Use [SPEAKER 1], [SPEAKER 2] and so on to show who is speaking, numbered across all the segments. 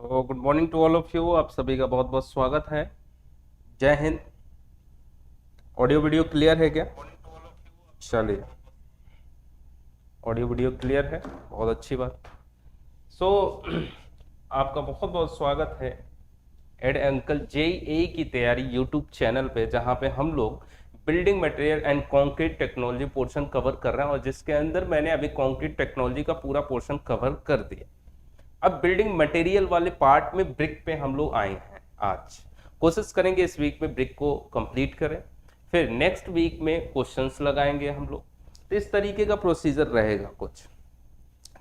[SPEAKER 1] तो good morning to all of you. आप सभी का बहुत बहुत स्वागत है। जय हिंद। ऑडियो वीडियो क्लियर है क्या? चलिए, ऑडियो वीडियो क्लियर है, बहुत अच्छी बात। सो आपका बहुत बहुत स्वागत है एड अंकल JEE की तैयारी यूट्यूब चैनल पे, जहाँ पे हम लोग building material and concrete technology portion cover कर रहे हैं, और जिसके अंदर मैंने अभी कंक्रीट टेक्नोलॉजी का पूरा पोर्शन कवर कर दिया। अब बिल्डिंग मटेरियल वाले पार्ट में ब्रिक पे हम लोग आए हैं। आज कोशिश करेंगे इस वीक में ब्रिक को कंप्लीट करें, फिर नेक्स्ट वीक में क्वेश्चंस लगाएंगे हम लोग। तो इस तरीके का प्रोसीजर रहेगा कुछ।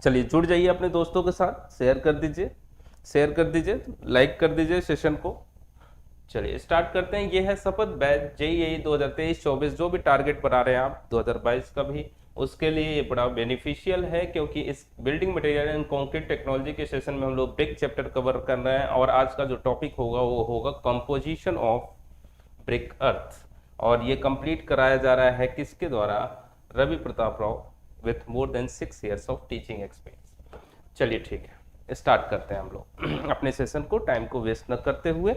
[SPEAKER 1] चलिए, जुड़ जाइए अपने दोस्तों के साथ, शेयर कर दीजिए, लाइक कर दीजिए सेशन को। चलिए स्टार्ट करते हैं। ये है शपथ बैच JEE 2023-24। जो भी टारगेट बना रहे हैं आप 2022 का भी, उसके लिए ये बड़ा बेनिफिशियल है, क्योंकि इस building material and concrete technology के सेशन में हम लोग ब्रिक चैप्टर कवर कर रहे हैं, और आज का जो टॉपिक होगा वो होगा कंपोजिशन ऑफ ब्रिक अर्थ। और ये कंप्लीट कराया जा रहा है किसके द्वारा? Ravi Pratap Rao, with more than 6 years of teaching experience. चलिए ठीक है, स्टार्ट करते हैं हम लोग अपने सेशन को, टाइम को वेस्ट न करते हुए।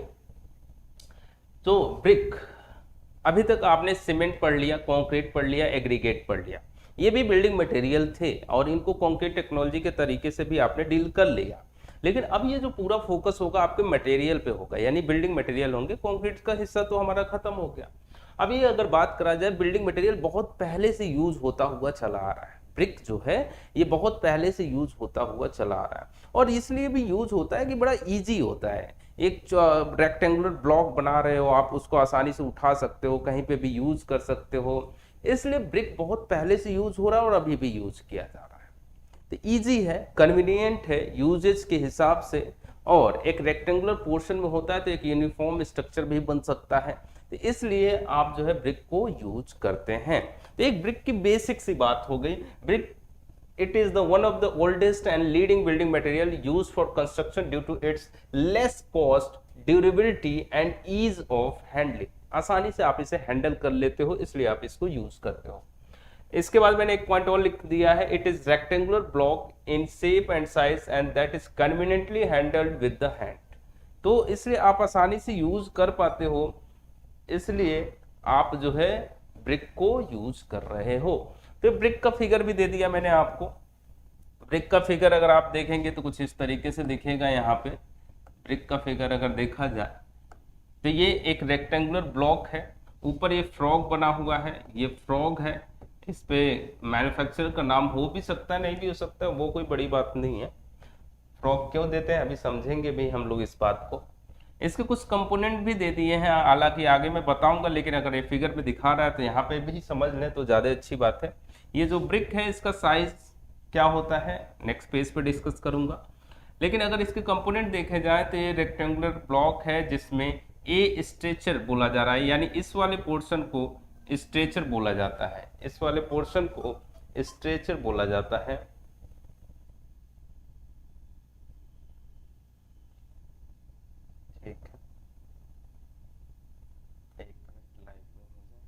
[SPEAKER 1] तो ब्रिक, अभी तक आपने सीमेंट पढ़ लिया, कंक्रीट पढ़ लिया, एग्रीगेट पढ़ लिया। ये भी बिल्डिंग मटेरियल थे, और इनको कंक्रीट टेक्नोलॉजी के तरीके से भी आपने डील कर लिया। लेकिन अब ये जो पूरा फोकस होगा आपके मटेरियल पे होगा, यानी बिल्डिंग मटेरियल होंगे। कंक्रीट का हिस्सा तो हमारा खत्म हो गया। अभी अगर बात करा जाए, बिल्डिंग मटेरियल बहुत पहले से यूज होता हुआ चला आ रहा है। ब्रिक जो है ये बहुत पहले से यूज होता हुआ चला आ रहा है, और इसलिए भी यूज होता है कि बड़ा इजी होता है। एक रेक्टेंगुलर ब्लॉक बना रहे हो आप, उसको आसानी से उठा सकते हो, कहीं पे भी यूज कर सकते हो। इसलिए ब्रिक बहुत पहले से यूज हो रहा है और अभी भी यूज किया जा रहा है। तो इजी है, कन्वीनियंट है यूजेज के हिसाब से, और एक रेक्टेंगुलर पोर्शन में होता है तो एक यूनिफॉर्म स्ट्रक्चर भी बन सकता है। तो इसलिए आप जो है ब्रिक को यूज करते हैं। तो एक ब्रिक की बेसिक सी बात हो गई। Brick, it is the one of the oldest and leading building material used for construction due to its less cost, durability and ease of handling। आसानी से आप इसे हैंडल कर लेते हो, इसलिए आप इसको यूज करते हो। इसके बाद मैंने एक पॉइंट और लिख दिया है, it is rectangular block in shape and size and that is conveniently handled with the hand. तो इसलिए आप आसानी से यूज कर पाते हो, इसलिए आप जो है ब्रिक को यूज कर रहे हो। तो ब्रिक का फिगर भी दे दिया मैंने आपको। ब्रिक का फिगर अगर आप देखेंगे तो कुछ इस तरीके से दिखेगा। यहाँ पे ब्रिक का फिगर अगर देखा जाए तो ये एक रेक्टेंगुलर ब्लॉक है, ऊपर ये फ्रॉग बना हुआ है, ये फ्रॉग है। इस पे मैन्युफैक्चरर का नाम हो भी सकता है, नहीं भी हो सकता है, वो कोई बड़ी बात नहीं है। फ्रॉग क्यों देते हैं अभी समझेंगे भी हम लोग इस बात को। इसके कुछ कंपोनेंट भी दे दिए हैं, हालांकि आगे मैं बताऊंगा, लेकिन अगर ये फिगर में दिखा रहा है तो यहाँ पे भी समझ लें तो ज़्यादा अच्छी बात है। ये जो ब्रिक है इसका साइज क्या होता है नेक्स्ट पेज पे डिस्कस करूंगा। लेकिन अगर इसके कंपोनेंट देखे जाए तो ये रेक्टेंगुलर ब्लॉक है, जिसमें ए स्ट्रेचर बोला जा रहा है, यानी इस वाले पोर्शन को स्ट्रेचर बोला जाता है, इस वाले पोर्शन को स्ट्रेचर बोला जाता है। ठीक है, एक मिनट लाइव में हो जाए।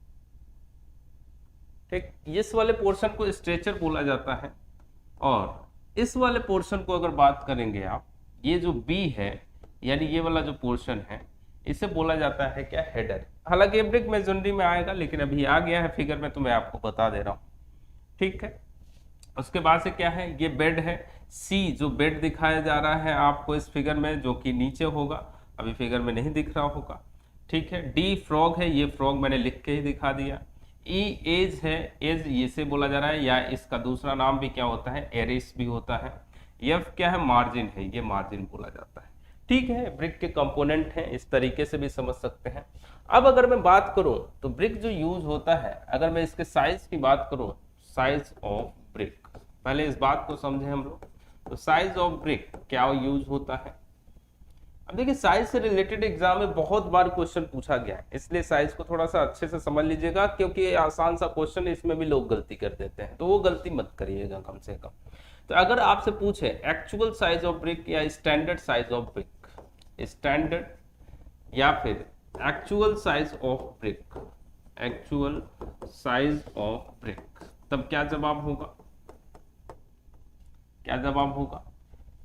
[SPEAKER 1] ठीक, इस वाले पोर्शन को स्ट्रेचर बोला जाता है, और इस वाले पोर्शन को अगर बात करेंगे आप, ये जो बी है, यानी ये वाला जो पोर्शन है, इसे बोला जाता है क्या? हेडर। हालांकि ब्रिक मेजोनरी में आएगा, लेकिन अभी आ गया है फिगर में तो मैं आपको बता दे रहा हूँ। ठीक है, उसके बाद से क्या है? ये बेड है। सी जो बेड दिखाया जा रहा है आपको इस फिगर में, जो कि नीचे होगा, अभी फिगर में नहीं दिख रहा होगा। ठीक है, डी फ्रॉग है, ये फ्रॉग मैंने लिख के ही दिखा दिया। ई एज है, एज ये से बोला जा रहा है, या इसका दूसरा नाम भी क्या होता है? एरिस भी होता है। एफ क्या है? मार्जिन है, ये मार्जिन बोला जाता है। ठीक है, ब्रिक के कंपोनेंट हैं, इस तरीके से भी समझ सकते हैं। अब अगर मैं बात करूं तो ब्रिक जो यूज होता है, अगर मैं इसके साइज की बात करूं, साइज ऑफ ब्रिक, पहले इस बात को समझे हम लोग। तो साइज ऑफ ब्रिक क्या यूज होता है? अब देखिए, साइज से रिलेटेड एग्जाम में बहुत बार क्वेश्चन पूछा गया है, इसलिए साइज को थोड़ा सा अच्छे से समझ लीजिएगा, क्योंकि ये आसान सा क्वेश्चन है, इसमें भी लोग गलती कर देते हैं, तो वो गलती मत करिएगा कम से कम। तो अगर आपसे पूछे एक्चुअल साइज ऑफ ब्रिक या standard size of brick, standard या फिर actual size of brick, actual size of brick, तब क्या जवाब होगा? क्या जवाब होगा?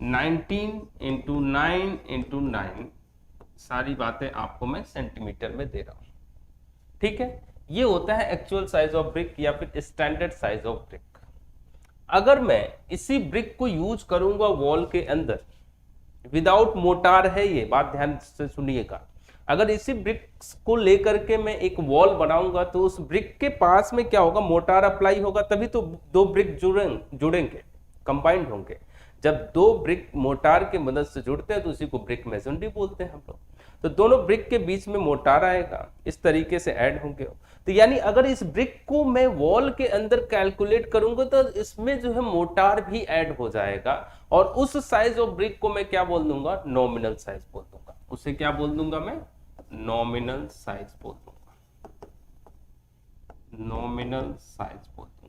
[SPEAKER 1] 19 इंटू 9 इंटू 9, सारी बातें आपको मैं सेंटीमीटर में दे रहा हूं, ठीक है। ये होता है एक्चुअल साइज ऑफ ब्रिक या फिर स्टैंडर्ड साइज ऑफ ब्रिक। अगर मैं इसी ब्रिक को यूज करूंगा वॉल के अंदर, विदाउट मोटार है, ये बात ध्यान से सुनिएगा, अगर इसी ब्रिक को लेकर के मैं एक वॉल बनाऊंगा तो उस ब्रिक के पास में क्या होगा, मोटार अप्लाई होगा, तभी तो दो ब्रिक जुड़ेंगे, कंबाइंड होंगे। जब दो ब्रिक मोटार के मदद से जुड़ते हैं तो उसी को ब्रिक मेसनरी बोलते हैं हम लोग। तो दोनों ब्रिक के बीच में मोटार आएगा, इस तरीके से ऐड होंगे। तो यानी अगर इस ब्रिक को मैं वॉल के अंदर कैलकुलेट करूंगा तो इसमें जो है मोटार भी ऐड हो जाएगा, और उस साइज ऑफ ब्रिक को मैं क्या बोल दूंगा, नॉमिनल साइज बोल दूंगा। उसे क्या बोल दूंगा मैं, नॉमिनल साइज बोल दूंगा, नॉमिनल साइज बोल दूंगा।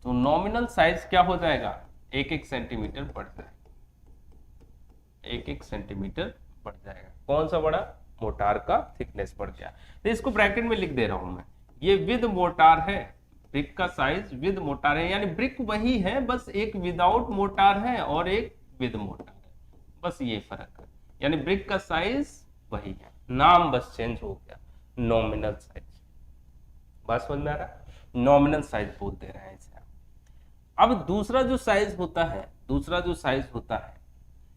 [SPEAKER 1] तो नॉमिनल साइज क्या हो जाएगा, 1-1 सेंटीमीटर बढ़ जाएगा, 1-1 सेंटीमीटर बढ़ जाएगा। कौन सा बढ़ा, मोटार का थिकनेस बढ़ गया। तो इसको ब्रैकेट में लिख दे रहा हूं मैं, ये विद मोटार है, ब्रिक का साइज विद मोटार है, यानी ब्रिक वही है, बस एक विदाउट मोटार है और एक विद मोटार है, बस ये फर्क है। यानी ब्रिक का साइज वही है, नाम बस चेंज हो गया, नॉमिनल साइज। बात समझ में आ रहा है, नॉमिनल साइज बोल दे रहे हैं इसे। अब दूसरा जो साइज होता है, दूसरा जो साइज होता है,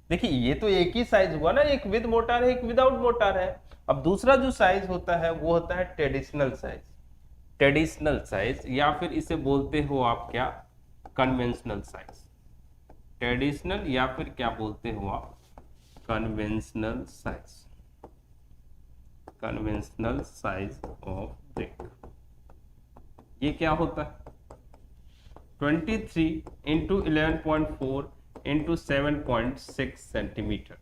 [SPEAKER 1] देखिए ये तो एक ही साइज हुआ ना, एक विद मोटार है, एक विदाउट मोटार है। अब दूसरा जो साइज होता है वो होता है ट्रेडिशनल साइज, ट्रेडिशनल साइज, या फिर इसे बोलते हो आप क्या, कन्वेंशनल साइज। ट्रेडिशनल या फिर क्या बोलते हो आप, conventional size, conventional size of brick. ये क्या होता है, 23 into 11.4 into 7.6 centimetre,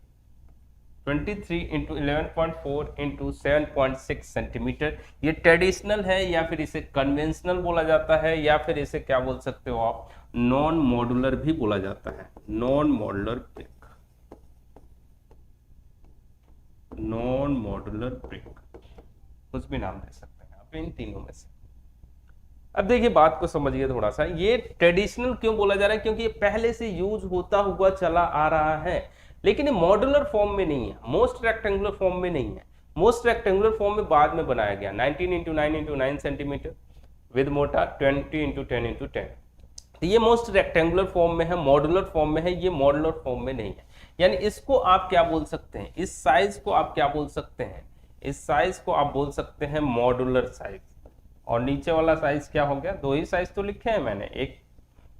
[SPEAKER 1] 23 into 11.4 into 7.6 centimetre. ये ट्रेडिशनल है, या फिर इसे कन्वेंशनल बोला जाता है, या फिर इसे क्या बोल सकते हो आप, नॉन मॉड्यूलर भी बोला जाता है, non modular brick, non modular brick, कुछ भी नाम दे सकते हैं आप इन तीनों में से। अब देखिए बात को समझिए थोड़ा सा, ये ट्रेडिशनल क्यों बोला जा रहा है, क्योंकि ये पहले से यूज होता हुआ चला आ रहा है, लेकिन ये मॉड्यूलर फॉर्म में नहीं है, मोस्ट रेक्टेंगुलर फॉर्म में नहीं है। मोस्ट रेक्टेंगुलर फॉर्म में बाद में बनाया गया, 19 into 9 into 9 centimetre with motor, 20 into 10 into 10। तो ये मोस्ट रेक्टेंगुलर फॉर्म में है, मॉड्यूलर फॉर्म में है, ये मॉड्यूलर फॉर्म में नहीं है। यानी इसको आप क्या बोल सकते हैं, इस साइज को आप क्या बोल सकते हैं, इस साइज को आप बोल सकते हैं मॉड्यूलर साइज। और नीचे वाला साइज क्या हो गया, दो ही साइज तो लिखे हैं मैंने, एक,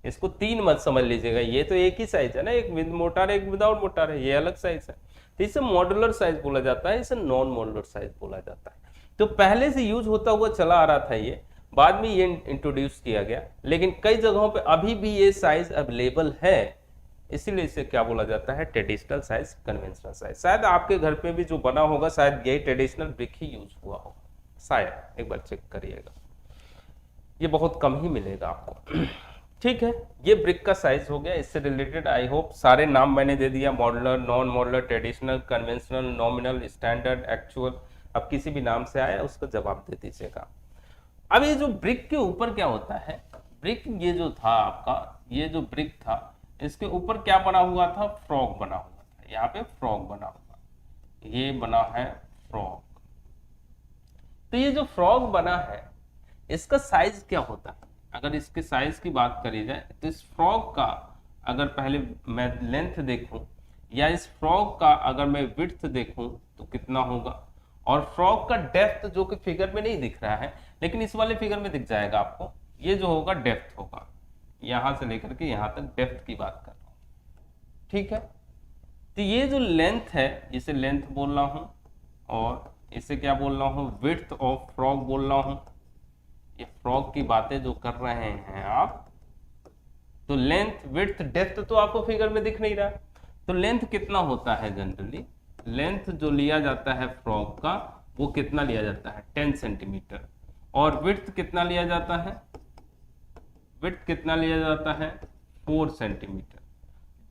[SPEAKER 1] इसको तीन मत समझ लीजिएगा, ये तो एक ही साइज है ना, एक विद मोटार एक विदाउट मोटार है, ये अलग साइज है। तो इसे मॉड्यूलर साइज बोला जाता है, इसे नॉन मॉड्यूलर साइज बोला जाता है। तो पहले से यूज होता हुआ चला आ रहा था, ये बाद में ये इंट्रोड्यूस किया गया, लेकिन कई जगहों पे अभी भी ये साइज अवेलेबल है, इसीलिए इसे क्या बोला जाता है, ट्रेडिशनल साइज, कन्वेंशनल साइज। शायद आपके घर पे भी जो बना होगा शायद यही ट्रेडिशनल ब्रिक ही यूज हुआ होगा, शायद, एक बार चेक करिएगा, ये बहुत कम ही मिलेगा आपको। ठीक है, ये ब्रिक का साइज हो गया। इससे रिलेटेड आई होप सारे नाम मैंने दे दिया, modular, non modular, traditional, conventional, nominal, standard, actual. अब किसी भी नाम से आया उसका जवाब दे दीजिएगा। अब ये जो ब्रिक के ऊपर क्या होता है, ब्रिक ये जो था आपका, ये जो ब्रिक था इसके ऊपर क्या बना हुआ था, फ्रॉग बना हुआ था, यहाँ पे फ्रॉग बना हुआ, ये बना है फ्रॉग। तो ये जो फ्रॉग बना है इसका साइज क्या होता है, अगर इसके साइज की बात करी जाए तो इस फ्रॉग का अगर पहले मैं लेंथ देखूं, या इस फ्रॉग का अगर मैं विड्थ देखूं तो कितना होगा, और फ्रॉग का डेप्थ जो कि फिगर में नहीं दिख रहा है लेकिन इस वाले फिगर में दिख जाएगा आपको, ये जो होगा डेप्थ होगा, यहां से लेकर के यहां तक डेप्थ की बात कर रहा हूं। ठीक है, तो ये जो लेंथ है इसे लेंथ बोल रहा हूं, और इसे क्या बोल रहा हूं, विड्थ ऑफ फ्रॉग बोल रहा हूं। ये फ्रॉग की बातें जो कर रहे हैं आप, तो लेंथ, विड्थ, डेप्थ तो आपको फिगर में दिख नहीं रहा, तो लेंथ कितना होता है, जनरली लेंथ जो लिया जाता है फ्रॉग का वो कितना लिया जाता है, 10 सेंटीमीटर, और विड्थ कितना लिया जाता है, विड्थ कितना लिया जाता है, 4 सेंटीमीटर।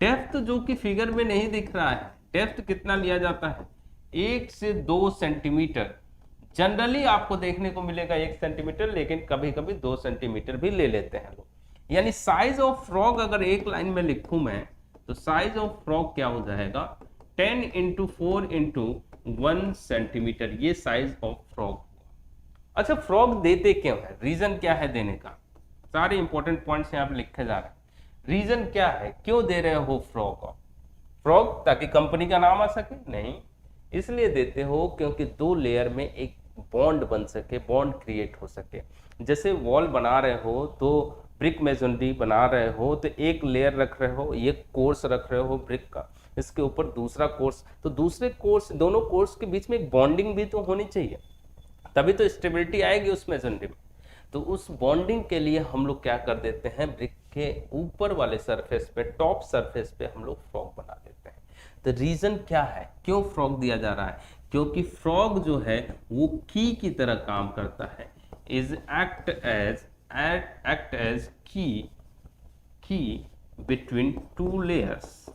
[SPEAKER 1] डेप्थ जो कि फिगर में नहीं दिख रहा है, डेप्थ कितना लिया जाता है, 1 से 2 सेंटीमीटर। जनरली आपको देखने को मिलेगा 1 सेंटीमीटर, लेकिन कभी कभी 2 सेंटीमीटर भी ले लेते हैं लोग। यानी साइज ऑफ फ्रॉग अगर एक लाइन में लिखूं मैं, तो साइज ऑफ फ्रॉग क्या हो जाएगा, 10 इंटू 4 इंटू 1 सेंटीमीटर, ये साइज ऑफ फ्रॉग। अच्छा, फ्रॉग देते क्यों है, रीजन क्या है देने का, सारे इंपॉर्टेंट पॉइंट्स यहाँ पे लिखे जा रहे हैं। रीजन क्या है, क्यों दे रहे हो फ्रॉग? फ्रॉग ताकि कंपनी का नाम आ सके? नहीं, इसलिए देते हो क्योंकि दो लेयर में एक बॉन्ड बन सके, बॉन्ड क्रिएट हो सके। जैसे वॉल बना रहे हो तो ब्रिक मेसनरी बना रहे हो तो एक लेयर रख रहे हो, एक कोर्स रख रहे हो ब्रिक का, इसके ऊपर दूसरा कोर्स, तो दूसरे कोर्स, दोनों कोर्स के बीच में एक बॉन्डिंग भी तो होनी चाहिए, तभी तो स्टेबिलिटी आएगी उस मेसनरी में। तो उस बॉन्डिंग के लिए हम लोग क्या कर देते हैं, ब्रिक के ऊपर वाले सरफेस पे, टॉप सरफेस पे हम लोग फ्रॉग बना देते हैं। तो रीजन क्या है, क्यों फ्रॉग दिया जा रहा है? क्योंकि फ्रॉग जो है वो की की तरह काम करता है, इज एक्ट एज की बिटवीन टू लेयर्स,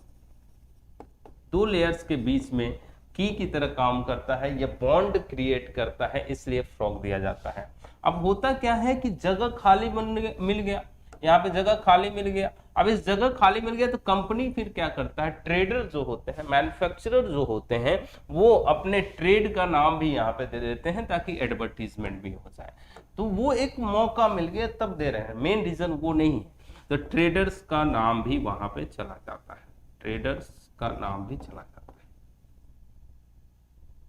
[SPEAKER 1] दो लेयर्स के बीच में की तरह काम करता है, यह बॉन्ड क्रिएट करता है, इसलिए फ्रॉग दिया जाता है। अब होता क्या है कि जगह खाली मिल गया, यहाँ पे जगह खाली मिल गया। अब इस जगह खाली मिल गया तो कंपनी फिर क्या करता है, ट्रेडर जो होते हैं, मैन्युफैक्चरर जो होते हैं, वो अपने ट्रेड का नाम भी यहाँ पे दे देते हैं ताकि एडवर्टीजमेंट भी हो जाए। तो वो एक मौका मिल गया तब दे रहे हैं, मेन रीजन वो नहीं है। तो ट्रेडर्स का नाम भी वहां पे चला जाता है, ट्रेडर्स का नाम भी चला जाता है।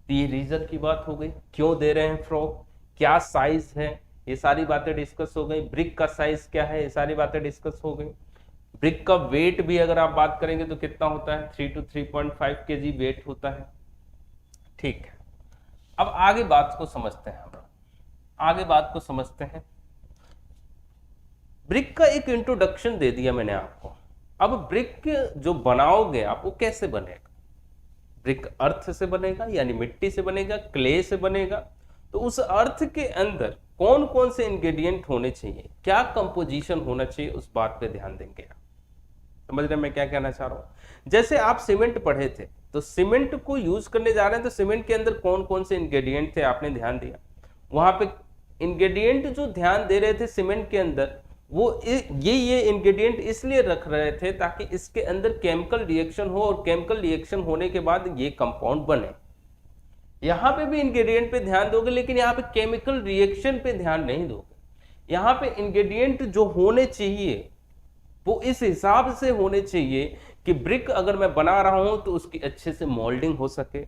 [SPEAKER 1] तो ये रीजन की बात हो गई, क्यों दे रहे हैं फ्रॉग, क्या साइज है, ये सारी बातें डिस्कस हो गई। ब्रिक का साइज क्या है, ये सारी बातें डिस्कस हो गई। ब्रिक का वेट भी अगर आप बात करेंगे तो कितना होता है, 3 to 3.5 kg वेट होता है। ठीक है, अब आगे बात को समझते हैं, हम आगे बात को समझते हैं। ब्रिक का एक इंट्रोडक्शन दे दिया मैंने आपको। अब ब्रिक जो बनाओगे आप, वो कैसे बनेगा? ब्रिक अर्थ से बनेगा, यानी मिट्टी से बनेगा, क्ले से बनेगा। तो उस अर्थ के अंदर कौन कौन से इंग्रेडिएंट होने चाहिए, क्या कंपोजिशन होना चाहिए, उस बात पे ध्यान देंगे। समझ रहे मैं क्या कहना चाह रहा हूं? जैसे आप सीमेंट पढ़े थे, तो सीमेंट को यूज करने जा रहे हैं, तो सीमेंट के अंदर कौन कौन से इंग्रेडिएंट थे आपने ध्यान दिया। वहां पे इंग्रेडिएंट जो ध्यान दे रहे थे सीमेंट के अंदर, वो ये इंग्रेडिएंट इसलिए रख रहे थे ताकि इसके अंदर केमिकल रिएक्शन हो, और केमिकल रिएक्शन होने के बाद ये कंपाउंड बने। यहां पे भी इंग्रेडिएंट पे ध्यान दोगे, लेकिन यहाँ पे केमिकल रिएक्शन पे ध्यान नहीं दोगे। यहाँ पे इंग्रेडिएंट जो होने चाहिए वो इस हिसाब से होने चाहिए कि ब्रिक अगर मैं बना रहा हूं तो उसकी अच्छे से मोल्डिंग हो सके,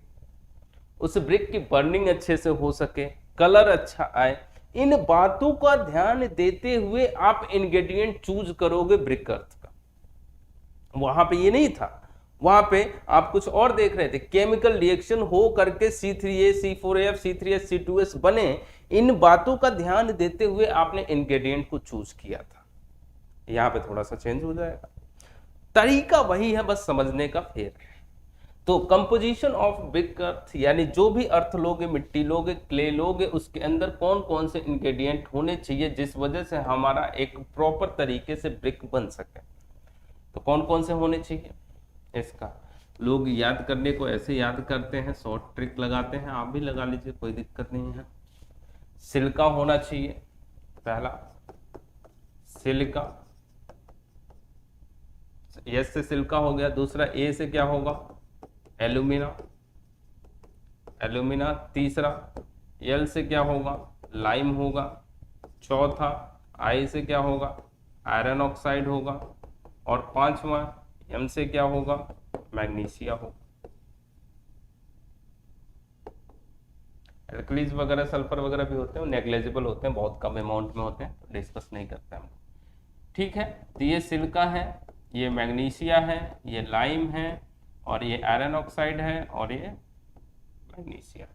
[SPEAKER 1] उस ब्रिक की बर्निंग अच्छे से हो सके, कलर अच्छा आए। इन बातों का ध्यान देते हुए आप इंग्रेडिएंट चूज करोगे ब्रिक अर्थ का। वहां पे ये नहीं था, वहां पे आप कुछ और देख रहे थे, केमिकल रिएक्शन हो करके C3A C4F C3H C2S बने। इन बातों का ध्यान देते हुए आपने इंग्रेडिएंट को चूज किया था। यहां पे थोड़ा सा चेंज हो जाएगा, तरीका वही है, बस समझने का फेर है। तो कंपोजिशन ऑफ ब्रिक अर्थ, यानी जो भी अर्थ लोगे, मिट्टी लोगे, क्ले लोगे, उसके अंदर कौन कौन से इंग्रेडिएंट होने चाहिए जिस वजह से हमारा एक प्रॉपर तरीके से ब्रिक बन सके। तो कौन कौन से होने चाहिए, इसका लोग याद करने को ऐसे याद करते हैं, शॉर्ट ट्रिक लगाते हैं, आप भी लगा लीजिए, कोई दिक्कत नहीं है। सिलिका होना चाहिए, पहला सिलिका, एस से सिलिका हो गया। दूसरा ए से क्या होगा, एल्यूमिना, एल्यूमिना। तीसरा एल से क्या होगा, लाइम होगा। चौथा आई से क्या होगा, आयरन ऑक्साइड होगा। और पांचवा एम से क्या होगा, मैग्नीशिया होगा। एल्कलीज वगैरह, सल्फर वगैरह भी होते हैं, नेग्लेजिबल होते हैं, बहुत कम अमाउंट में होते हैं, तो डिस्कस नहीं करते हम। ठीक है, तो ये सिलिका है, ये मैग्नीशिया है, ये लाइम है, और ये आयरन ऑक्साइड है, और ये मैग्नीशिया।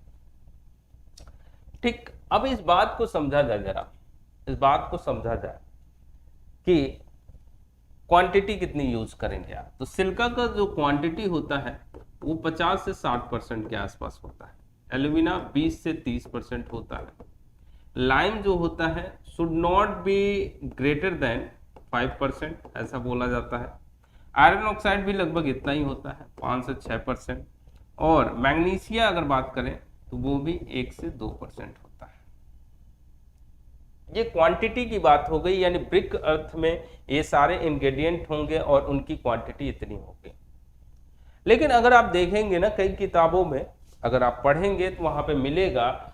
[SPEAKER 1] ठीक, अब इस बात को समझा जाए, जरा इस बात को समझा जाए कि क्वांटिटी कितनी यूज करेंगे आप। तो सिलिका का जो क्वांटिटी होता है वो 50 से 60% के आसपास होता है। एल्यूमिना 20 से 30% होता है। लाइम जो होता है should not be greater than 5%, ऐसा बोला जाता है। आयरन ऑक्साइड भी लगभग इतना ही होता है, 5 से 6%। और मैग्नीशिया अगर बात करें तो वो भी 1 से 2% होता है। ये क्वांटिटी की बात हो गई, यानी ब्रिक अर्थ में ये सारे इंग्रेडिएंट होंगे और उनकी क्वांटिटी इतनी होगी। लेकिन अगर आप देखेंगे ना कई किताबों में अगर आप पढ़ेंगे तो वहां पे मिलेगा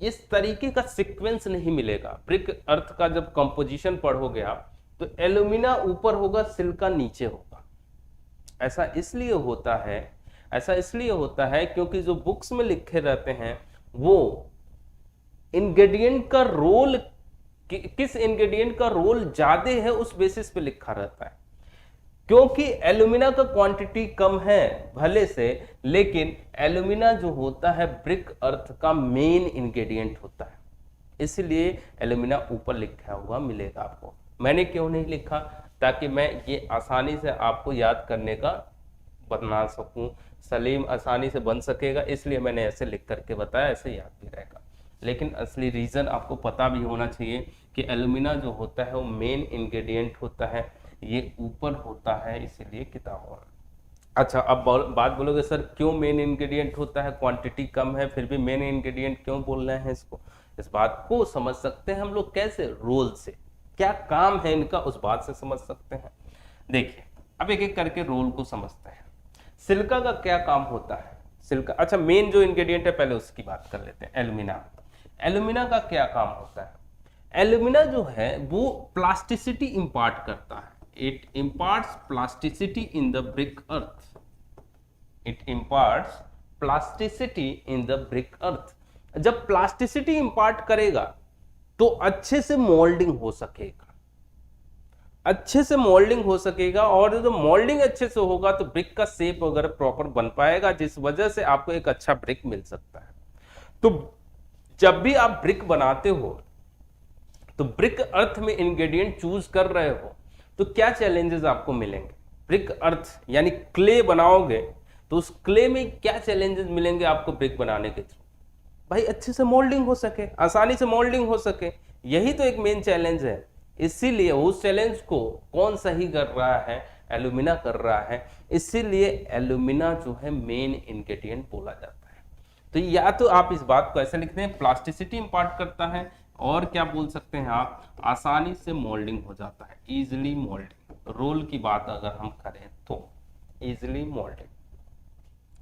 [SPEAKER 1] इस तरीके का सीक्वेंस नहीं मिलेगा। ब्रिक अर्थ का जब कंपोजिशन पढ़ोगे आप तो एल्यूमिना ऊपर होगा, सिलिका नीचे होगा। ऐसा इसलिए होता है क्योंकि जो बुक्स में लिखे रहते हैं वो इंग्रेडिएंट का रोल, किस इंग्रेडिएंट का रोल ज्यादा है उस बेसिस पे लिखा रहता है। क्योंकि एल्यूमिना का क्वांटिटी कम है भले से, लेकिन एल्यूमिना जो होता है ब्रिक अर्थ का मेन इंग्रेडिएंट होता है, इसलिए एल्यूमिना ऊपर लिखा हुआ मिलेगा आपको। मैंने क्यों नहीं लिखा? ताकि मैं ये आसानी से आपको याद करने का बना सकूं, सलीम आसानी से बन सकेगा, इसलिए मैंने ऐसे लिख करके बताया, ऐसे याद भी रहेगा। लेकिन असली रीजन आपको पता भी होना चाहिए कि एल्यूमिना जो होता है वो मेन इंग्रेडिएंट होता है, ये ऊपर होता है, इसीलिए किताबों में। अच्छा, अब बात बोलोगे सर क्यों मेन इंग्रेडिएंट होता है, क्वांटिटी कम है फिर भी मेन इंग्रेडिएंट क्यों बोल रहे हैं इसको? इस बात को समझ सकते हैं हम लोग कैसे, रोल से, क्या काम है इनका उस बात से समझ सकते हैं। देखिए अब एक एक करके रोल को समझते हैं। सिलिका का क्या काम होता है? सिलिका, अच्छा मेन जो इंग्रेडिएंट है पहले उसकी बात कर लेते हैं, एल्यूमिना। एल्यूमिना का क्या काम होता है? एल्यूमिना जो है वो प्लास्टिसिटी इंपार्ट करता है। It imparts plasticity in the brick earth. It imparts plasticity in the brick earth. जब प्लास्टिसिटी इंपार्ट करेगा तो अच्छे से मोल्डिंग हो सकेगा, और जब मोल्डिंग अच्छे से होगा तो ब्रिक का शेप वगैरह प्रॉपर बन पाएगा, जिस वजह से आपको एक अच्छा ब्रिक मिल सकता है। तो जब भी आप ब्रिक बनाते हो तो ब्रिक अर्थ में इंग्रेडिएंट चूज कर रहे हो तो क्या चैलेंजेस आपको मिलेंगे? ब्रिक अर्थ यानी क्ले बनाओगे तो उस क्ले में क्या चैलेंजेस मिलेंगे आपको ब्रिक बनाने के थ्रू? भाई अच्छे से मोल्डिंग हो सके, आसानी से मोल्डिंग हो सके, यही तो एक मेन चैलेंज है। इसीलिए उस चैलेंज को कौन सही कर रहा है? एल्यूमिना कर रहा है। इसीलिए एल्यूमिना जो है मेन इंग्रेडिएंट बोला जाता है। तो या तो आप इस बात को ऐसे लिखते हैं प्लास्टिसिटी इंपार्ट करता है, और क्या बोल सकते हैं आप, आसानी से मोल्डिंग हो जाता है, इजिली मोल्डिंग। रोल की बात अगर हम करें तो इजिली मोल्डिंग,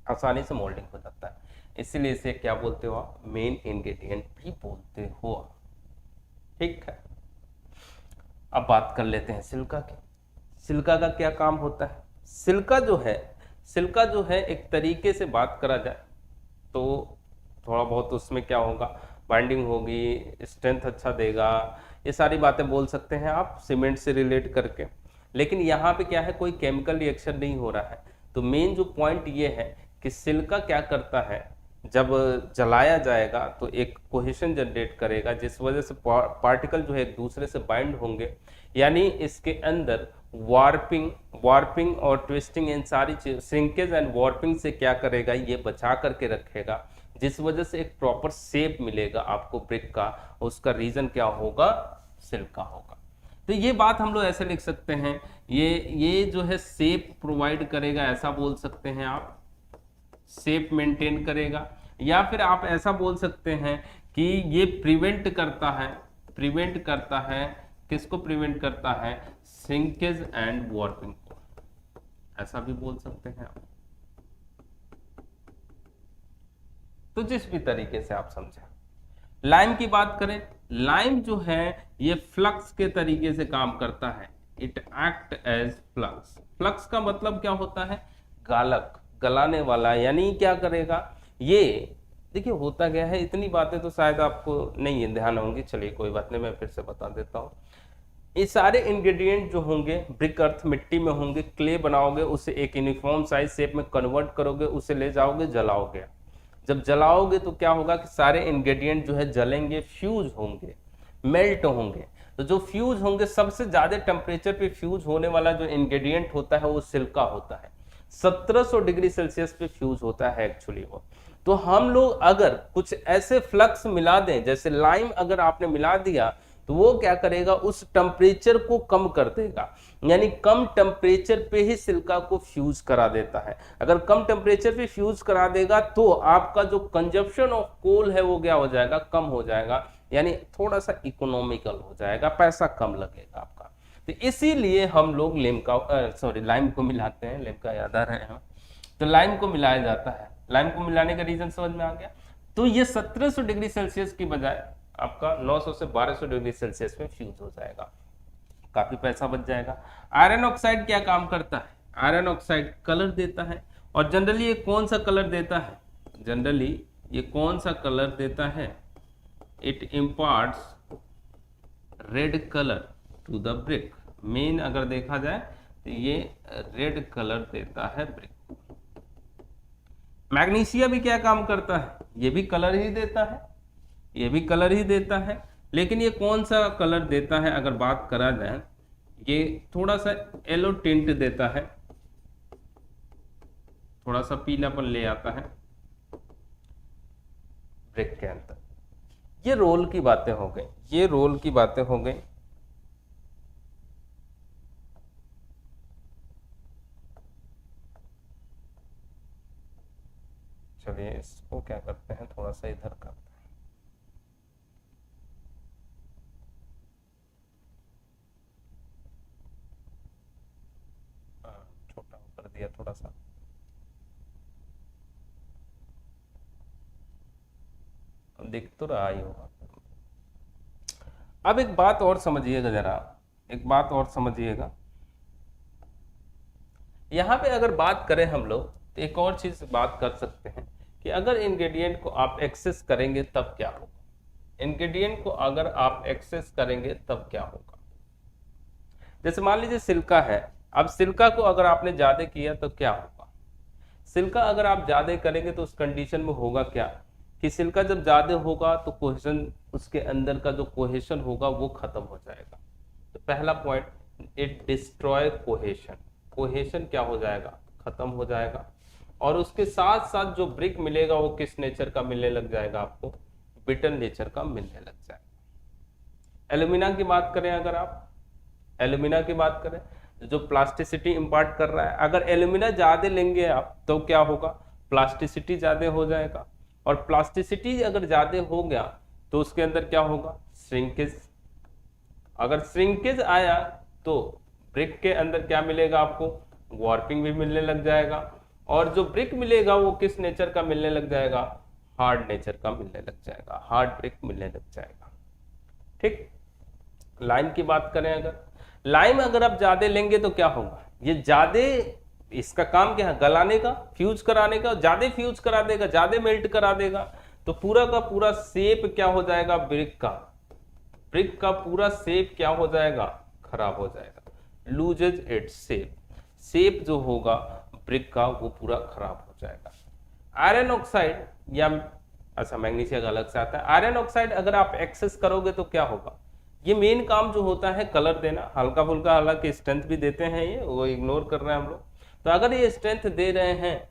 [SPEAKER 1] आसानी से मोल्डिंग हो जाता है, इसीलिए इसे क्या बोलते हो आप? मेन इंग्रेडिएंट भी बोलते हो। ठीक है, अब बात कर लेते हैं सिलिका की। सिलिका का क्या काम होता है? सिलिका जो है एक तरीके से बात करा जाए तो थोड़ा बहुत उसमें क्या होगा, बाइंडिंग होगी, स्ट्रेंथ अच्छा देगा, ये सारी बातें बोल सकते हैं आप सीमेंट से रिलेट करके। लेकिन यहाँ पे क्या है, कोई केमिकल रिएक्शन नहीं हो रहा है। तो मेन जो पॉइंट ये है कि सिलिका क्या करता है, जब जलाया जाएगा तो एक कोहेशन जनरेट करेगा, जिस वजह से पार्टिकल जो है एक दूसरे से बाइंड होंगे, यानी इसके अंदर वार्पिंग और ट्विस्टिंग, इन सारी चीज, श्रिंकेज एंड वार्पिंग से क्या करेगा, ये बचा करके रखेगा, जिस वजह से एक प्रॉपर शेप मिलेगा आपको ब्रिक का। उसका रीजन क्या होगा? सिलिका होगा। तो ये बात हम लोग ऐसे लिख सकते हैं, ये जो है शेप प्रोवाइड करेगा, ऐसा बोल सकते हैं आप, शेप मेंटेन करेगा। या फिर आप ऐसा बोल सकते हैं कि ये प्रिवेंट करता है, किसको प्रिवेंट करता है? श्रिंकेज एंड वार्पिंग को, ऐसा भी बोल सकते हैं आप। तो जिस भी तरीके से आप समझे। लाइम की बात करें, लाइम जो है ये फ्लक्स के तरीके से काम करता है। It act as flux. Flux का मतलब क्या होता है? गालक, गलाने वाला, यानी क्या करेगा ये। देखिए होता क्या है, इतनी बातें तो शायद आपको नहीं ध्यान होंगी, चलिए कोई बात नहीं, मैं फिर से बता देता हूँ। ये सारे इंग्रेडिएंट जो होंगे ब्रिक अर्थ मिट्टी में होंगे, क्ले बनाओगे, उसे एक यूनिफॉर्म साइज शेप में कन्वर्ट करोगे, उसे ले जाओगे, जलाओगे। जब जलाओगे तो क्या होगा कि सारे इंग्रेडिएंट जो है जलेंगे, फ्यूज होंगे, मेल्ट होंगे। तो जो फ्यूज होंगे, सबसे ज्यादा टेम्परेचर पे फ्यूज होने वाला जो इंग्रेडिएंट होता है वो सिलिका होता है। 1700 डिग्री सेल्सियस पे फ्यूज होता है एक्चुअली वो। तो हम लोग अगर कुछ ऐसे फ्लक्स मिला दें, जैसे लाइम अगर आपने मिला दिया, तो वो क्या करेगा, उस टेम्परेचर को कम कर देगा, यानी कम टेम्परेचर पे ही सिलिका को फ्यूज करा देता है। अगर कम टेम्परेचर पे फ्यूज करा देगा तो आपका जो कंजप्शन ऑफ कोल है वो क्या हो जाएगा, कम हो जाएगा, यानी थोड़ा सा इकोनॉमिकल हो जाएगा, पैसा कम लगेगा आपका। तो इसीलिए हम लोग लाइम को मिलाते हैं, लिम्का याद आ रहे हैं, तो लाइम को मिलाया जाता है। लाइम को मिलाने का रीजन समझ में आ गया। तो ये 1700 डिग्री सेल्सियस की बजाय आपका 900 से 1200 डिग्री सेल्सियस में फ्यूज हो जाएगा, काफी पैसा बच जाएगा। आयरन ऑक्साइड क्या काम करता है? आयरन ऑक्साइड कलर देता है, और जनरली ये कौन सा कलर देता है? जनरली ये कौन सा कलर देता है? It imparts red colour to the brick. मेन अगर देखा जाए तो ये रेड कलर देता है ब्रिक। मैग्नीशिया भी क्या काम करता है? ये भी कलर ही देता है, ये भी कलर ही देता है, लेकिन ये कौन सा कलर देता है अगर बात करा जाए, ये थोड़ा सा येलो टिंट देता है, थोड़ा सा पीलापन ले आता है ब्रिक के अंदर। ये रोल की बातें हो गई, ये रोल की बातें हो गई। चलिए इसको क्या करते हैं, थोड़ा सा इधर करते हैं। छोटा कर दिया थोड़ा सा। दिख तो रहा ही होगा। अब एक बात और समझिएगा जरा, एक बात और समझिएगा। यहाँ पे अगर बात करें हम लोग तो एक और चीज बात कर सकते हैं कि अगर इंग्रेडिएंट को आप एक्सेस करेंगे तब क्या होगा। इंग्रेडिएंट को अगर आप एक्सेस करेंगे तब क्या होगा। जैसे मान लीजिए सिल्का है, अब सिल्का को अगर आपने ज्यादा किया तो क्या होगा। सिल्का अगर आप ज्यादा करेंगे तो उस कंडीशन में होगा क्या कि सिल्का जब ज्यादा होगा तो कोहेशन, उसके अंदर का जो कोहेशन होगा वो खत्म हो जाएगा। तो पहला point, it destroy cohesion. Cohesion क्या हो जाएगा? खत्म हो जाएगा। और उसके साथ साथ जो ब्रिक मिलेगा वो किस नेचर का मिलने लग जाएगा आपको? ब्रिटल नेचर का मिलने लग जाएगा। एल्यूमिना की बात करें, अगर आप एल्यूमिना की बात करें जो प्लास्टिसिटी इंपार्ट कर रहा है, अगर एल्यूमिना ज्यादा लेंगे आप तो क्या होगा? प्लास्टिसिटी ज्यादा हो जाएगा। और प्लास्टिसिटी अगर ज्यादा हो गया तो उसके अंदर क्या होगा? श्रिंकेज। अगर श्रिंकेज आया तो ब्रिक के अंदर क्या मिलेगा आपको? वार्पिंग भी मिलने लग जाएगा। और जो ब्रिक मिलेगा वो किस नेचर का मिलने लग जाएगा? हार्ड नेचर का मिलने लग जाएगा, हार्ड ब्रिक मिलने लग जाएगा। ठीक। लाइम की बात करें, अगर लाइम अगर आप ज्यादा लेंगे तो क्या होगा? ये ज्यादा, इसका काम क्या है? गलाने का, फ्यूज कराने का। ज्यादा फ्यूज करा देगा, ज्यादा मेल्ट करा देगा, तो पूरा का पूरा शेप क्या हो जाएगा? ब्रिक का, ब्रिक का पूरा शेप क्या हो जाएगा? खराब हो जाएगा, लूजेज इट्स शेप। शेप जो होगा ब्रिक का वो पूरा खराब हो जाएगा। आयरन ऑक्साइड या अच्छा मैग्नीशिया का अलग से आता है। आयरन ऑक्साइड अगर आप एक्सेस करोगे तो क्या होगा? ये मेन काम जो होता है कलर देना, हल्का फुल्का हालांकि स्ट्रेंथ भी देते हैं, ये वो इग्नोर कर रहे हैं हम लोग। तो अगर ये स्ट्रेंथ दे रहे हैं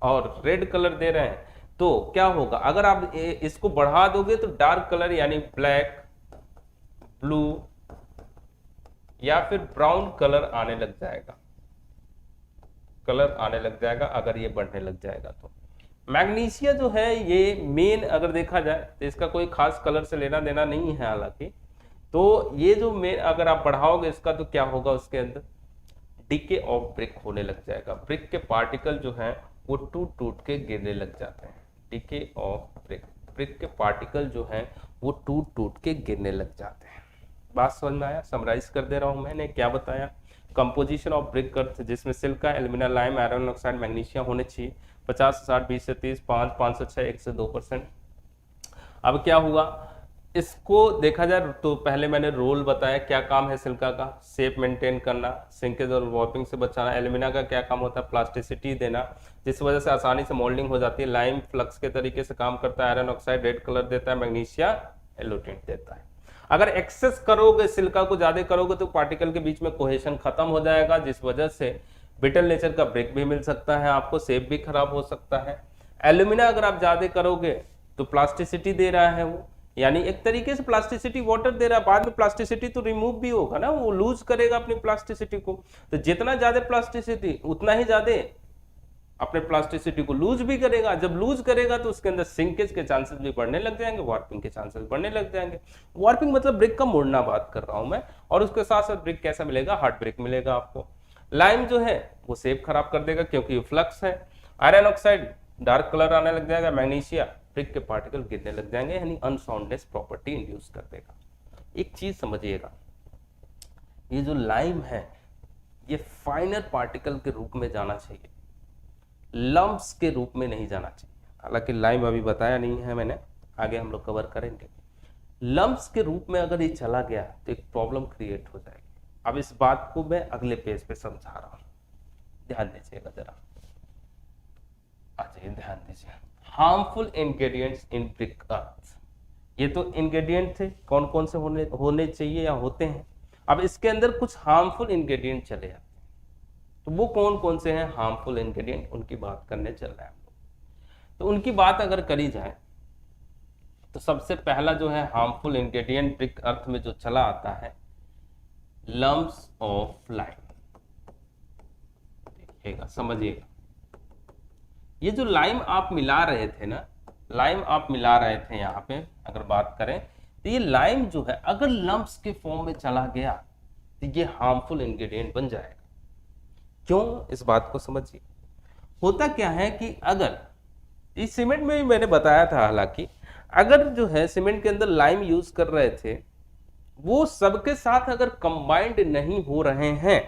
[SPEAKER 1] और रेड कलर दे रहे हैं तो क्या होगा? अगर आप इसको बढ़ा दोगे तो डार्क कलर यानी ब्लैक, ब्लू या फिर ब्राउन कलर आने लग जाएगा, कलर आने लग जाएगा अगर ये बढ़ने लग जाएगा तो। मैग्नीशिया जो है ये मेन अगर देखा जाए तो इसका कोई खास कलर से लेना देना नहीं है हालांकि। तो ये जो मेन अगर आप बढ़ाओगे इसका तो क्या होगा? उसके अंदर डीके ऑफ ब्रिक होने लग जाएगा। ब्रिक के पार्टिकल जो हैं वो टूट टूट के गिरने लग जाते हैं। डीके ऑफ ब्रिक, ब्रिक के पार्टिकल जो हैं वो टूट टूट के गिरने लग जाते हैं। बात समझ में आया? समराइज कर दे रहा हूं, मैंने क्या बताया। कंपोजिशन ऑफ ब्रिक कर्थ जिसमें Chilka, alumina, lime, iron oxide, magnesia होने चाहिए। 50 से 60, 20 से 30, 5, 5 से 6, 1 से 2%। अब क्या हुआ? इसको देखा जाए तो पहले मैंने रोल बताया, क्या काम है सिल्का का? शेप मेंटेन करना, श्रिंकेज और वॉर्पिंग से बचाना। एल्यूमिना का क्या काम होता है? प्लास्टिसिटी देना, जिस वजह से आसानी से मोल्डिंग हो जाती है। लाइम फ्लक्स के तरीके से काम करता है। आयरन ऑक्साइड रेड कलर देता है। मैग्नीशिया येलो टिंट देता है। अगर एक्सेस करोगे, सिल्का को ज्यादा करोगे तो पार्टिकल के बीच में कोहेशन खत्म हो जाएगा, जिस वजह से ब्रिटल नेचर का ब्रिक भी मिल सकता है आपको, शेप भी खराब हो सकता है। एल्यूमिना अगर आप ज्यादा करोगे तो प्लास्टिसिटी दे रहा है वो, यानी एक तरीके से प्लास्टिसिटी वाटर दे रहा है। बाद में प्लास्टिसिटी तो रिमूव भी होगा ना, वो लूज करेगा अपनी प्लास्टिसिटी को। तो जितना ज्यादा प्लास्टिसिटी उतना ही ज्यादा अपने प्लास्टिसिटी को लूज भी करेगा। जब लूज करेगा तो उसके अंदर सिंकेज के चांसेस भी बढ़ने लग जाएंगे, वार्पिंग के चांसेस बढ़ने लग जाएंगे। वार्पिंग मतलब ब्रिक का मुड़ना बात कर रहा हूं मैं। और उसके साथ साथ ब्रिक कैसा मिलेगा, हार्ड ब्रिक मिलेगा आपको। लाइम जो है वो शेप खराब कर देगा क्योंकि ये फ्लक्स है। आयरन ऑक्साइड डार्क कलर आने लग जाएगा। मैग्नीशिया ब्रिक के पार्टिकल गिरने लग जाएंगे, यानी अनसाउंडनेस प्रॉपर्टी इंड्यूस कर देगा। एक चीज समझिएगा, ये जो लाइम है ये फाइनर पार्टिकल के रूप में जाना चाहिए, लम्प्स के रूप में नहीं जाना चाहिए। हालांकि लाइम अभी बताया नहीं है मैंने, आगे हम लोग कवर करेंगे। लम्प्स के रूप में अगर ये चला गया तो एक प्रॉब्लम क्रिएट हो जाएगी। अब इस बात को मैं अगले पेज पे समझा रहा हूं, ध्यान दीजिएगा जरा। अच्छा ध्यान दीजिए, हार्मफुल इंग्रेडिएंट्स इन ब्रिक अर्थ। ये तो इंग्रेडिएंट थे, कौन कौन से होने चाहिए या होते हैं। अब इसके अंदर कुछ हार्मफुल इंग्रेडिएंट चले जाते हैं, तो वो कौन कौन से हैं हार्मफुल इंग्रेडिएंट, उनकी बात करने चल रहे हैं हम लोग। तो उनकी बात अगर करी जाए तो सबसे पहला जो है हार्मफुल इंग्रेडिएंट ब्रिक अर्थ में जो चला आता है, लम्प्स ऑफ लाइम। देखिएगा, समझिएगा, ये जो लाइम आप मिला रहे थे ना, लाइम आप मिला रहे थे यहाँ पे अगर बात करें तो ये लाइम जो है अगर लम्प्स के फॉर्म में चला गया तो ये हार्मफुल इंग्रेडिएंट बन जाएगा। क्यों, इस बात को समझिए। होता क्या है कि अगर इस सीमेंट में भी मैंने बताया था, हालांकि अगर जो है सीमेंट के अंदर लाइम यूज कर रहे थे वो सबके साथ अगर कंबाइंड नहीं हो रहे हैं,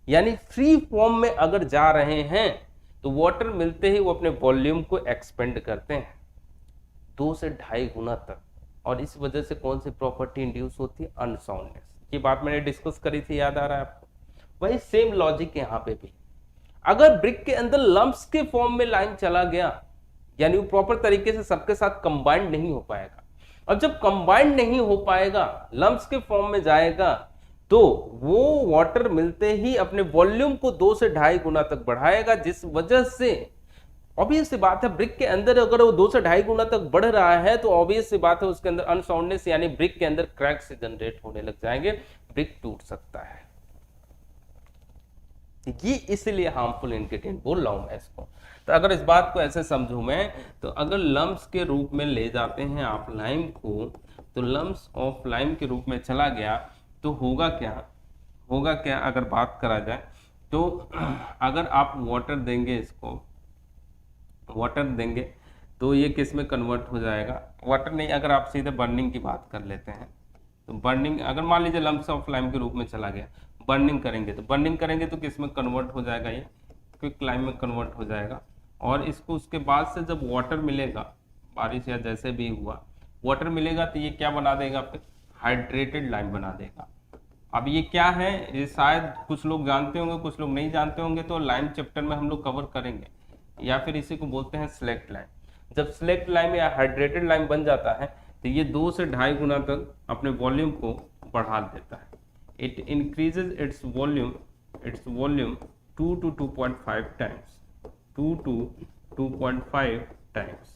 [SPEAKER 1] यानी फ्री फॉर्म में अगर जा रहे हैं, तो वाटर मिलते ही वो अपने वॉल्यूम को एक्सपेंड करते हैं 2 से 2.5 गुना तक। और इस वजह से कौन सी प्रॉपर्टी इंड्यूस होती है, अनसाउंडनेस। ये बात मैंने डिस्कस करी थी, याद आ रहा है आपको। वही सेम लॉजिक यहाँ पे भी, अगर ब्रिक के अंदर लम्प्स के फॉर्म में लाइम चला गया, यानी वो प्रॉपर तरीके से सबके साथ कंबाइंड नहीं हो पाएगा। और जब कंबाइंड नहीं हो पाएगा, लम्प्स के फॉर्म में जाएगा, तो वो वाटर मिलते ही अपने वॉल्यूम को 2 से 2.5 गुना तक बढ़ाएगा, जिस वजह से ऑब्वियस सी बात है ब्रिक के अंदर अगर वो 2 से 2.5 गुना तक बढ़ रहा है तो ऑब्वियस सी बात है उसके अंदर अनसाउंडनेस, यानी ब्रिक के अंदर क्रैक्स जनरेट होने लग जाएंगे, ब्रिक टूट सकता है। ये इसलिए हार्मफुल इंग्रेडिएंट बोल रहा हूं मैं इसको। तो अगर इस बात को ऐसे समझूं मैं, तो अगर लम्प्स के रूप में ले जाते हैं आप लाइम को, तो लम्प्स ऑफ लाइम के रूप में चला गया तो होगा क्या अगर बात करा जाए तो अगर आप वाटर देंगे, इसको वाटर देंगे तो ये किस में कन्वर्ट हो जाएगा, वाटर नहीं, अगर आप सीधे बर्निंग की बात कर लेते हैं तो बर्निंग, अगर मान लीजिए लम्प्स ऑफ लाइम के रूप में चला गया, बर्निंग करेंगे तो किस में कन्वर्ट हो जाएगा, ये क्विक लाइम में कन्वर्ट हो जाएगा। और इसको उसके बाद से जब वाटर मिलेगा, बारिश या जैसे भी हुआ वाटर मिलेगा, तो ये क्या बना देगा, फिर हाइड्रेटेड लाइम बना देगा। अब ये क्या है, ये शायद कुछ लोग जानते होंगे, कुछ लोग नहीं जानते होंगे, तो लाइम चैप्टर में हम लोग कवर करेंगे। या फिर इसी को बोलते हैं स्लेक्ट लाइम। जब स्लेक्ट लाइम या हाइड्रेटेड लाइम बन जाता है तो ये 2 से 2.5 गुना तक अपने वॉल्यूम को बढ़ा देता है। It increases its volume 2 to 2.5 times, 2 to 2.5 times.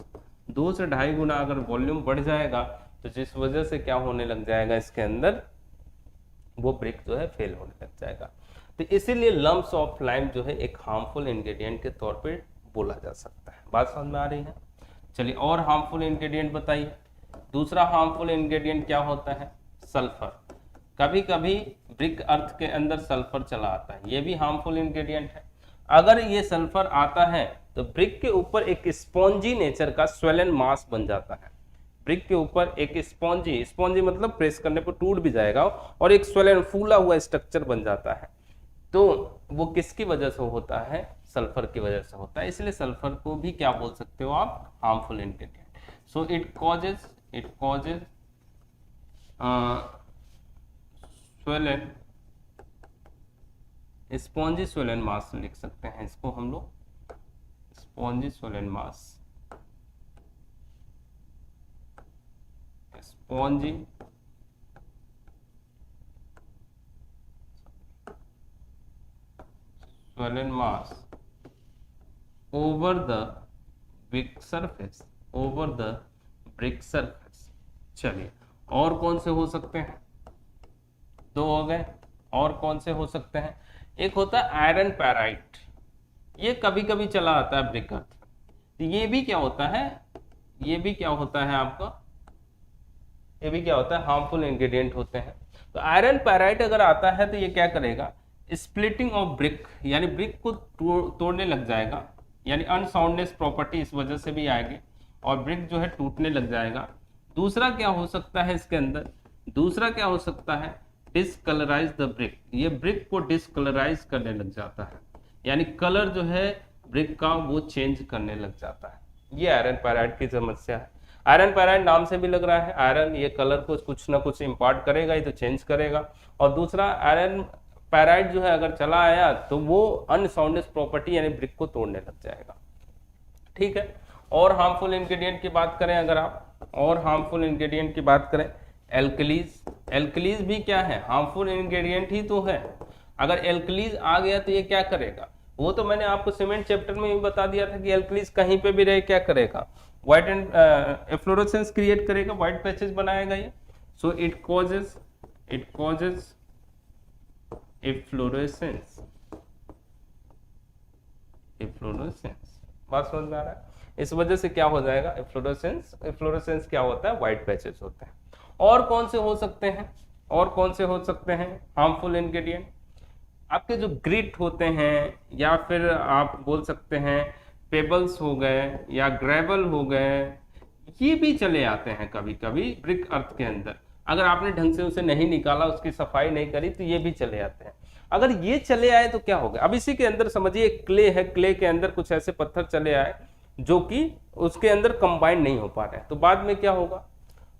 [SPEAKER 1] 2 से 2.5 गुना अगर वॉल्यूम बढ़ जाएगा तो जिस वजह से क्या होने लग जाएगा, इसके अंदर वो ब्रिक जो है फेल होने लग जाएगा। तो इसीलिए लम्प्स ऑफ लाइम जो है एक हार्मफुल इंग्रेडिएंट के तौर पे बोला जा सकता है। बात समझ में आ रही है। चलिए और हार्मफुल इंग्रेडिएंट बताइए। दूसरा हार्मफुल इंग्रेडिएंट क्या होता है, सल्फर। कभी कभी ब्रिक अर्थ के अंदर सल्फर चला आता है, ये भी हार्मफुल इंग्रेडिएंट है। अगर ये सल्फर आता है तो ब्रिक के ऊपर एक स्पॉन्जी नेचर का स्वेलन मास बन जाता है। ब्रिक के ऊपर एक स्पॉन्जी मतलब प्रेस करने पर टूट भी जाएगा और एक स्वेलन फूला हुआ स्ट्रक्चर बन जाता है। तो वो किसकी वजह से होता है, सल्फर की वजह से होता है। इसलिए सल्फर को भी क्या बोल सकते हो आप, harmful ingredient. So it causes swollen, spongy swollen mass लिख सकते हैं इसको हम लोग, spongy swollen mass, spongy swollen mass over the brick surface, चलिए और कौन से हो सकते हैं, 2 हो गए। और कौन से हो सकते हैं, एक होता है आयरन पैराइट। ये कभी कभी चला आता है ब्रिक अर्थ। तो ये भी क्या होता है, ये भी क्या होता है आपका, ये भी क्या होता है, हार्मफुल इंग्रेडिएंट होते हैं। तो आयरन पैराइट अगर आता है तो ये क्या करेगा, स्प्लिटिंग ऑफ ब्रिक, यानी ब्रिक को तोड़ने लग जाएगा, यानी अनसाउंडनेस प्रॉपर्टी इस वजह से भी आएगी और ब्रिक जो है टूटने लग जाएगा। दूसरा क्या हो सकता है इसके अंदर, दूसरा क्या हो सकता है, डिसकलराइज द ब्रिक, ये ब्रिक को डिसकलराइज करने लग जाता है, यानी कलर जो है ब्रिक का वो चेंज करने लग जाता है। ये आयरन पैराइट की समस्या है। आयरन पैराइट नाम से भी लग रहा है, आयरन ये कलर को कुछ ना कुछ इम्पार्ट करेगा ही, तो चेंज करेगा। और दूसरा आयरन पैराइट जो है अगर चला आया तो वो अनसाउंडनेस प्रॉपर्टी यानी ब्रिक को तोड़ने लग जाएगा। ठीक है। और हार्मफुल इंग्रेडिएंट की बात करें अगर आप, और हार्मफुल इंग्रेडिएंट की बात करें, एल्कलीज, एल्कलीज भी क्या है, हार्मफुल इंग्रेडिएंट ही तो है। अगर एल्कलीज आ गया तो ये क्या करेगा, वो तो मैंने आपको सीमेंट चैप्टर में भी बता दिया था कि एल्कलीज कहीं पे भी रहे क्या करेगा, व्हाइट एंड एफ्लोरेसेंस क्रिएट करेगा, व्हाइट पैचेस बनाएगा ये। सो इट कॉजेज एफ्लोरेसेंस, एफ्लोरेसेंस, बात समझ में आ रहा है। इस वजह से क्या हो जाएगा, एफ्लोरेसेंस, एफ्लोरेसेंस क्या होता है, व्हाइट पैचेस होते हैं। और कौन से हो सकते हैं, और कौन से हो सकते हैं हार्मफुल इंग्रेडिएंट, आपके जो ग्रिट होते हैं, या फिर आप बोल सकते हैं पेबल्स हो गए या ग्रेवल हो गए, ये भी चले आते हैं कभी कभी ब्रिक अर्थ के अंदर। अगर आपने ढंग से उसे नहीं निकाला, उसकी सफाई नहीं करी, तो ये भी चले आते हैं। अगर ये चले आए तो क्या होगा, अब इसी के अंदर समझिए क्ले है, क्ले के अंदर कुछ ऐसे पत्थर चले आए जो कि उसके अंदर कंबाइन नहीं हो पा रहे हैं, तो बाद में क्या होगा,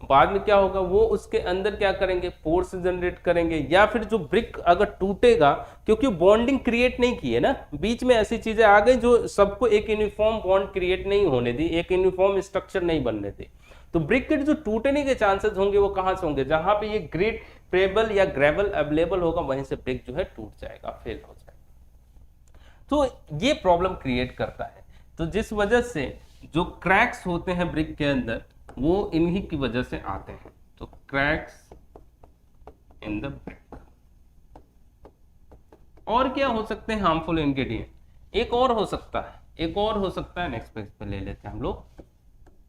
[SPEAKER 1] बाद में क्या होगा, वो उसके अंदर क्या करेंगे, फोर्स जनरेट करेंगे, या फिर जो ब्रिक अगर टूटेगा, क्योंकि बॉन्डिंग क्रिएट नहीं की है ना, बीच में ऐसी चीजें आ गई जो सबको एक यूनिफॉर्म बॉन्ड क्रिएट नहीं होने दी, एक यूनिफॉर्म स्ट्रक्चर नहीं बनने दी, तो ब्रिक के जो टूटने के चांसेस होंगे वो कहां से होंगे, जहां पे ये ग्रिट, पेबल या ग्रेवल अवेलेबल होगा, वहीं से ब्रिक जो है टूट जाएगा, फेल हो जाएगा। तो ये प्रॉब्लम क्रिएट करता है। तो जिस वजह से जो क्रैक्स होते हैं ब्रिक के अंदर, वो इन्हीं की वजह से आते हैं। तो क्रैक्स इन द ब्रिक। और क्या हो सकते हैं हार्मफुल इंग्रेडिएंट, एक और हो सकता है, एक और हो सकता है, नेक्स्ट पेज पे ले लेते हैं हम लोग,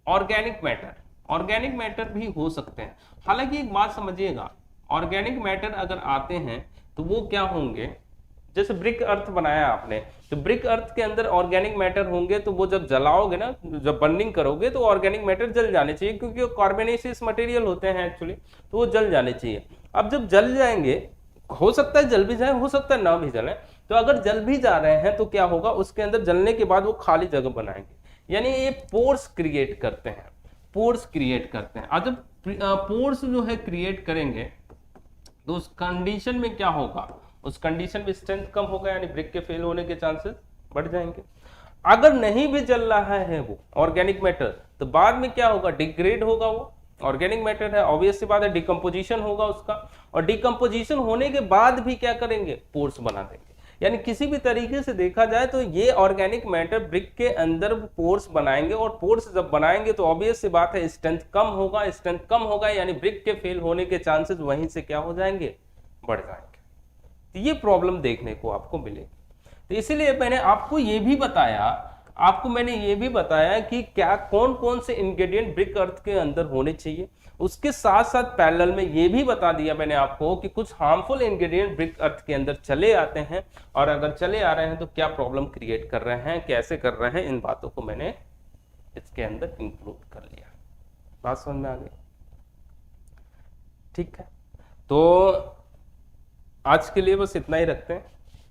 [SPEAKER 1] ऑर्गेनिक मैटर। ऑर्गेनिक मैटर भी हो सकते हैं। हालांकि एक बात समझिएगा, ऑर्गेनिक मैटर अगर आते हैं तो वो क्या होंगे, जैसे ब्रिक अर्थ बनाया आपने, तो ब्रिक अर्थ के अंदर ऑर्गेनिक मैटर होंगे, तो वो जब जलाओगे ना, जब बर्निंग करोगे, तो ऑर्गेनिक मैटर जल जाने चाहिए, क्योंकि वो कार्बोनेशियस मटेरियल होते हैं एक्चुअली, तो वो जल जाने चाहिए। अब जब जल जाएंगे, हो सकता है जल भी जाए, हो सकता है ना भी जले, तो अगर जल भी जा रहे हैं तो क्या होगा, उसके अंदर जलने के बाद वो खाली जगह बनाएंगे, यानी ये पोर्स क्रिएट करते हैं, पोर्स क्रिएट करते हैं। और जब पोर्स जो है क्रिएट करेंगे तो उस कंडीशन में क्या होगा, उस कंडीशन में स्ट्रेंथ कम होगा, यानी ब्रिक के फेल होने के चांसेस बढ़ जाएंगे। अगर नहीं भी जल रहा है वो ऑर्गेनिक मैटर, तो बाद में क्या होगा, डिग्रेड होगा, वो ऑर्गेनिक मैटर है, ऑब्वियस सी बात है, डिकम्पोजिशन होगा उसका, और डिकम्पोजिशन होने के बाद भी क्या करेंगे, पोर्स बना देंगे। यानी किसी भी तरीके से देखा जाए तो ये ऑर्गेनिक मैटर ब्रिक के अंदर पोर्स बनाएंगे, और पोर्स जब बनाएंगे तो ऑब्वियस सी बात है स्ट्रेंथ कम होगा, स्ट्रेंथ कम होगा, यानी ब्रिक के फेल होने के चांसेस वहीं से क्या हो जाएंगे, बढ़ जाएंगे। तो ये प्रॉब्लम देखने को आपको मिलेगी। तो इसीलिए मैंने आपको ये भी बताया, आपको मैंने ये भी बताया कि क्या कौन कौन से इंग्रेडिएंट ब्रिक अर्थ के अंदर होने चाहिए। उसके साथ साथ पैरेलल में ये भी बता दिया मैंने आपको कि कुछ हार्मफुल इंग्रेडिएंट ब्रिक अर्थ के अंदर चले आते हैं, और अगर चले आ रहे हैं तो क्या प्रॉब्लम क्रिएट कर रहे हैं, कैसे कर रहे हैं, इन बातों को मैंने इसके अंदर इंक्लूड कर लिया। बात समझ में आ गई? ठीक है, तो आज के लिए बस इतना ही रखते हैं,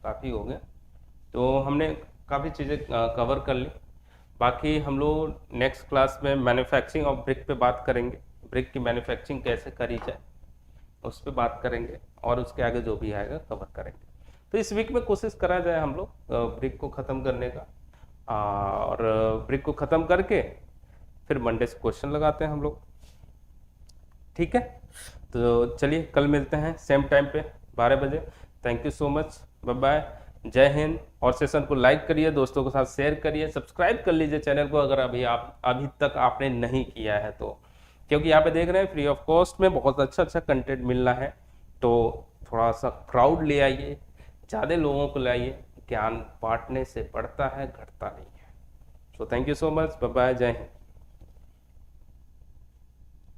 [SPEAKER 1] काफ़ी हो गया। तो हमने काफ़ी चीज़ें कवर कर ली। बाकी हम लोग नेक्स्ट क्लास में मैन्युफैक्चरिंग ऑफ ब्रिक पे बात करेंगे, ब्रिक की मैन्युफैक्चरिंग कैसे करी जाए उस पर बात करेंगे, और उसके आगे जो भी आएगा कवर करेंगे। तो इस वीक में कोशिश करा जाए हम लोग ब्रिक को ख़त्म करने का, और ब्रिक को ख़त्म करके फिर मंडे से क्वेश्चन लगाते हैं हम लोग। ठीक है, तो चलिए कल मिलते हैं सेम टाइम पे 12 बजे। Thank you so much, bye bye, जय हिंद। और सेशन को लाइक करिए, दोस्तों के साथ शेयर करिए, सब्सक्राइब कर लीजिए चैनल को अगर अभी तक आपने नहीं किया है तो, क्योंकि यहाँ पे देख रहे हैं फ्री ऑफ कॉस्ट में बहुत अच्छा कंटेंट मिल रहा है। तो थोड़ा सा क्राउड ले आइए, ज़्यादा लोगों को लाइए, ज्ञान बांटने से बढ़ता है, घटता नहीं है। So thank you so much, bye bye, जय हिंद।